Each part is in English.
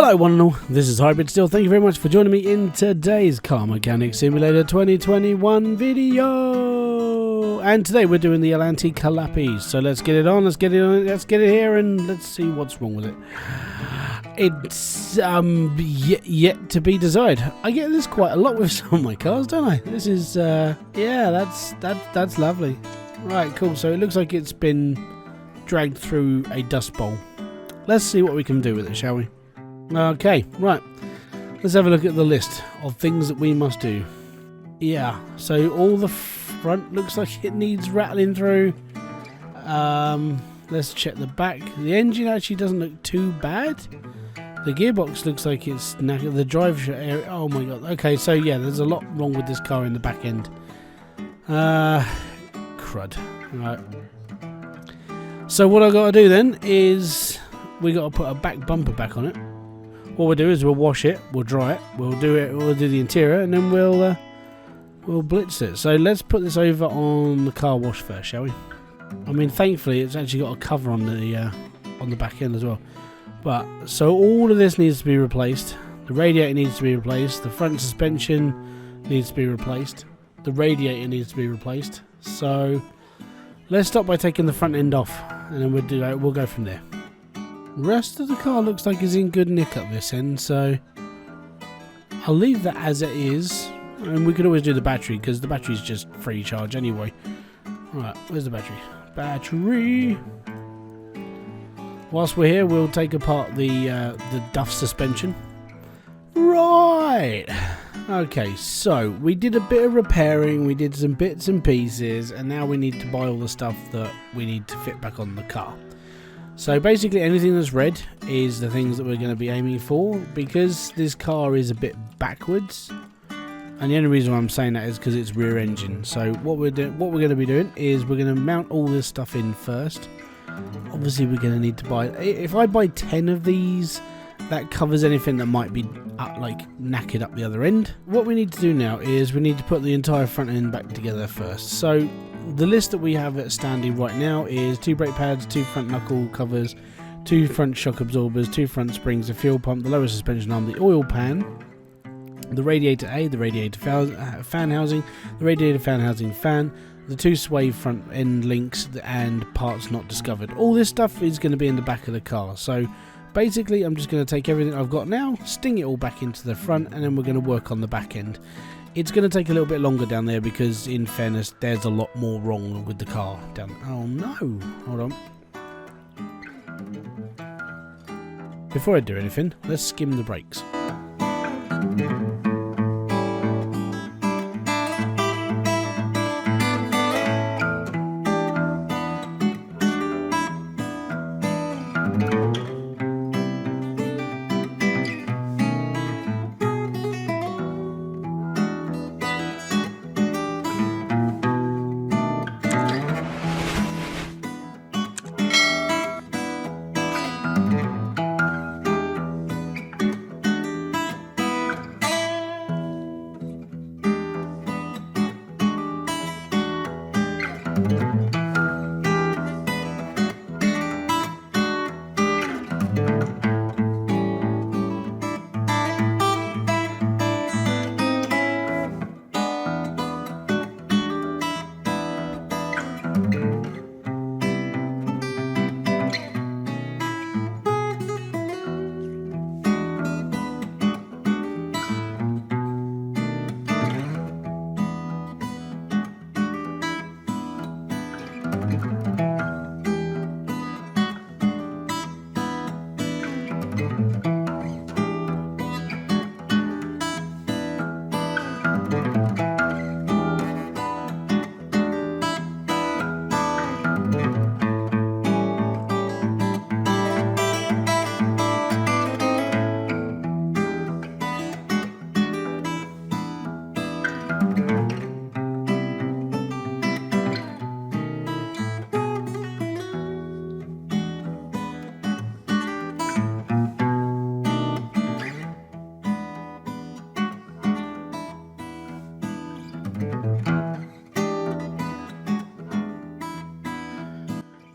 Hello one and all, this is Hybridsteel. Thank you very much for joining me in today's Car Mechanic Simulator 2021 video. And today we're doing the Elenti Callope. So let's get it on, let's get it here, and let's see what's wrong with it. It's yet to be desired. I get this quite a lot with some of my cars, don't I? This is yeah, that's lovely. Right, cool. So it looks like it's been dragged through a dust bowl. Let's see what we can do with it, shall we? Okay, right. Let's have a look at the list of things that we must do. Yeah, so all the front looks like it needs rattling through. Let's check the back. The engine actually doesn't look too bad. The gearbox looks like it's knackered. The drive area, oh my god. Okay, so yeah, there's a lot wrong with this car in the back end. Crud. Right. So what I got to do then is we got to put a back bumper back on it. What we'll do is we'll wash it, we'll dry it, we'll do the interior, and then we'll blitz it. So let's put this over on the car wash first, shall we? I mean, thankfully it's actually got a cover on the back end as well. But so all of this needs to be replaced. The radiator needs to be replaced. The front suspension needs to be replaced. The radiator needs to be replaced. So let's start by taking the front end off, and then we'll go from there. Rest of the car looks like it's in good nick up this end, so I'll leave that as it is. And we could always do the battery, because the battery's just free charge anyway. Right, where's the battery? Battery! Whilst we're here, we'll take apart the duff suspension. Right! Okay, so we did a bit of repairing, we did some bits and pieces, and now we need to buy all the stuff that we need to fit back on the car. So basically anything that's red is the things that we're going to be aiming for, because this car is a bit backwards. And the only reason why I'm saying that is because it's rear engine. So what we're going to be doing is we're going to mount all this stuff in first. Obviously we're going to need to buy, if I buy 10 of these, that covers anything that might be knackered up the other end. What we need to do now is we need to put the entire front end back together first. So the list that we have standing right now is 2 brake pads, 2 front knuckle covers, 2 front shock absorbers, 2 front springs, a fuel pump, the lower suspension arm, the oil pan, the radiator A, the radiator fan housing, the radiator fan housing fan, the 2 sway front end links, and parts not discovered. All this stuff is going to be in the back of the car. So basically I'm just going to take everything I've got now, sting it all back into the front, and then we're going to work on the back end. It's going to take a little bit longer down there because, in fairness, there's a lot more wrong with the car down. Oh no! Hold on. Before I do anything, let's skim the brakes.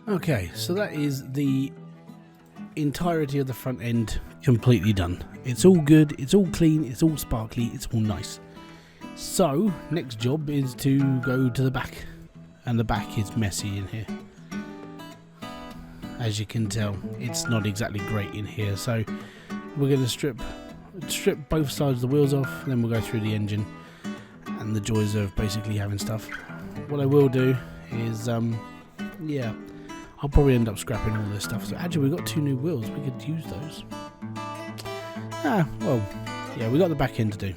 Okay, so that is the entirety of the front end completely done. It's all good, it's all clean, it's all sparkly, it's all nice. So next job is to go to the back, and the back is messy in here. As you can tell, it's not exactly great in here, so we're going to strip both sides of the wheels off, then we'll go through the engine and the joys of basically having stuff. What I will do is yeah, I'll probably end up scrapping all this stuff. So actually we've got 2 new wheels, we could use those. Well, yeah, we got the back end to do.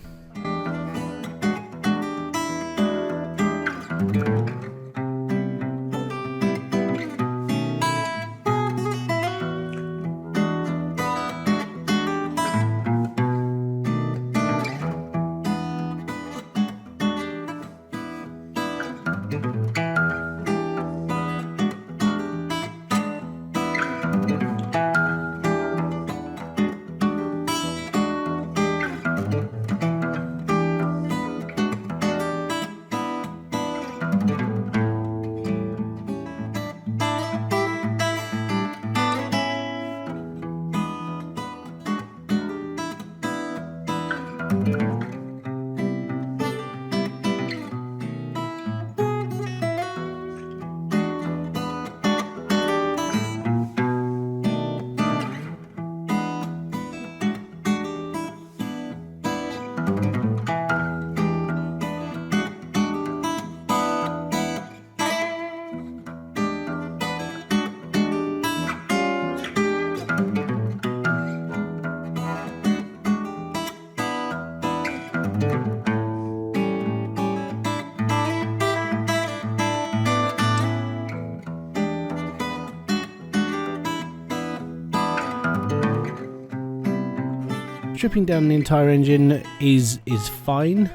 Stripping down the entire engine is fine.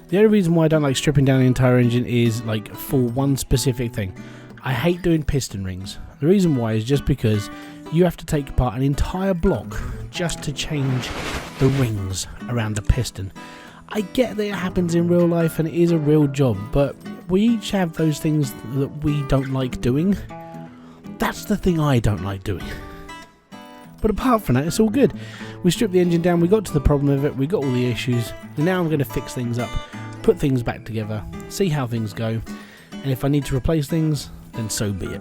The only reason why I don't like stripping down the entire engine is like for one specific thing. I hate doing piston rings. The reason why is just because you have to take apart an entire block just to change the rings around the piston. I get that it happens in real life and it is a real job, but we each have those things that we don't like doing. That's the thing I don't like doing. But apart from that, it's all good. We stripped the engine down, we got to the problem of it, we got all the issues, and now I'm going to fix things up, put things back together, see how things go, and if I need to replace things, then so be it.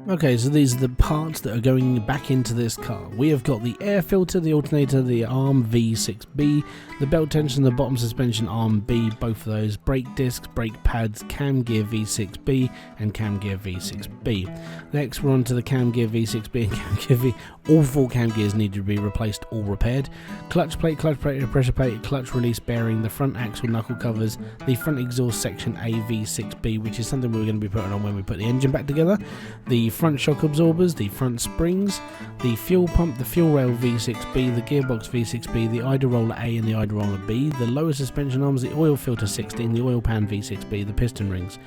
Okay, so these are the parts that are going back into this car. We have got the air filter, the alternator, the arm V6B, the belt tension, the bottom suspension arm B, both of those, brake discs, brake pads, cam gear V6B and cam gear V6B. Next we're on to the cam gear V6B and cam gear V. All 4 cam gears need to be replaced or repaired. Clutch plate, pressure plate, clutch release bearing, the front axle knuckle covers, the front exhaust section A V6B, which is something we're going to be putting on when we put the engine back together, the front shock absorbers, the front springs, the fuel pump, the fuel rail V6B, the gearbox V6B, the idle roller A and the idle roller B, the lower suspension arms, the oil filter 16, the oil pan V6B, the piston rings,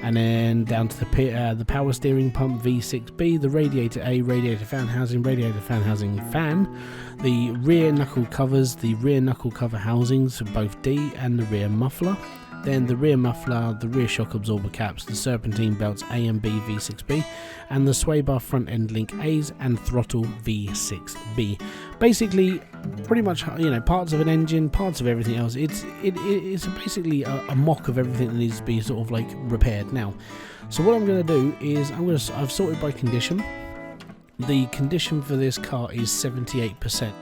and then down to the power steering pump V6B, the radiator A, radiator fan housing fan, the rear knuckle covers, the rear knuckle cover housings for both D and the rear muffler, then the rear muffler, the rear shock absorber caps, the serpentine belts A and B V6B, and the sway bar front end link A's and throttle V6B. Basically, pretty much, you know, parts of an engine, parts of everything else. It's basically a mock of everything that needs to be sort of like repaired now. So what I'm going to do is I've sorted by condition. The condition for this car is 78%.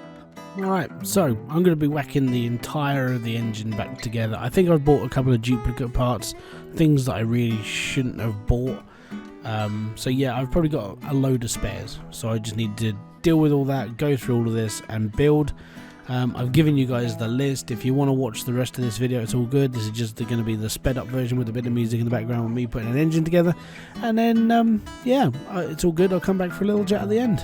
Alright, so I'm going to be whacking the entire of the engine back together. I think I've bought a couple of duplicate parts, things that I really shouldn't have bought. So yeah, I've probably got a load of spares. So I just need to deal with all that, go through all of this and build. I've given you guys the list. If you want to watch the rest of this video, it's all good. This is just going to be the sped up version with a bit of music in the background with me putting an engine together. And then, yeah, it's all good. I'll come back for a little chat at the end.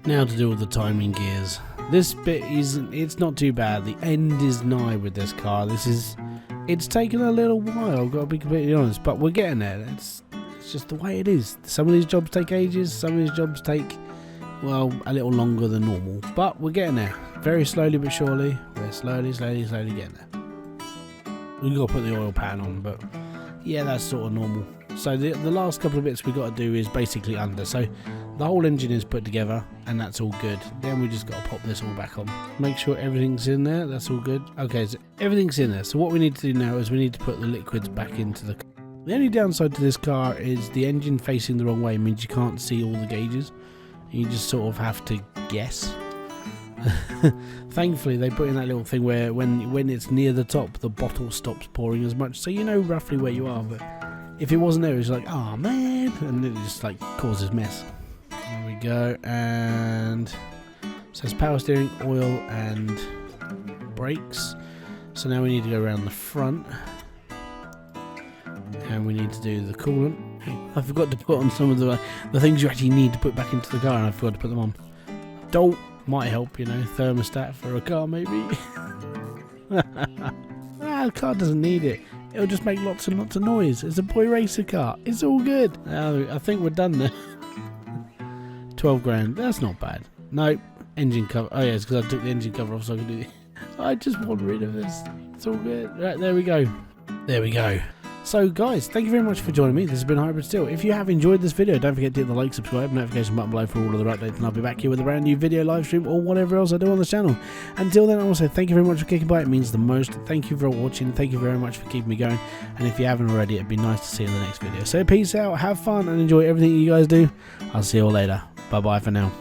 Now to do all the timing gears. This bit it's not too bad. The end is nigh with this car. It's taken a little while, I've got to be completely honest, but we're getting there. It's just the way it is. Some of these jobs take ages, some of these jobs take, well, a little longer than normal, but we're getting there. Very slowly but surely, we're slowly getting there. We've got to put the oil pan on, but yeah, that's sort of normal. So the last couple of bits we got to do is basically under. So the whole engine is put together and that's all good. Then we just got to pop this all back on. Make sure everything's in there. That's all good. Okay, so everything's in there. So what we need to do now is we need to put the liquids back into the car. The only downside to this car is the engine facing the wrong way means you can't see all the gauges. You just sort of have to guess. Thankfully they put in that little thing where when it's near the top the bottle stops pouring as much, so you know roughly where you are, but if it wasn't there it's like, oh man, and it just like causes mess. There we go, and so it's power steering, oil and brakes. So now we need to go around the front and we need to do the coolant. I forgot to put on some of the things you actually need to put back into the car, and I forgot to put them on. Don't might help, you know, thermostat for a car maybe. The car doesn't need it. It'll just make lots and lots of noise. It's a boy racer car. It's all good. I think we're done there. 12 grand. That's not bad. Nope. Engine cover. Oh yeah, it's because I took the engine cover off so I could do it. I just want rid of this. It's all good. Right, there we go. There we go. So guys, thank you very much for joining me. This has been Hybridsteel. If you have enjoyed this video, don't forget to hit the like, subscribe, notification button below for all of the updates, and I'll be back here with a brand new video, live stream, or whatever else I do on the channel. Until then, I want to say thank you very much for kicking by. It means the most. Thank you for watching. Thank you very much for keeping me going. And if you haven't already, it'd be nice to see you in the next video. So peace out, have fun, and enjoy everything you guys do. I'll see you all later. Bye bye for now.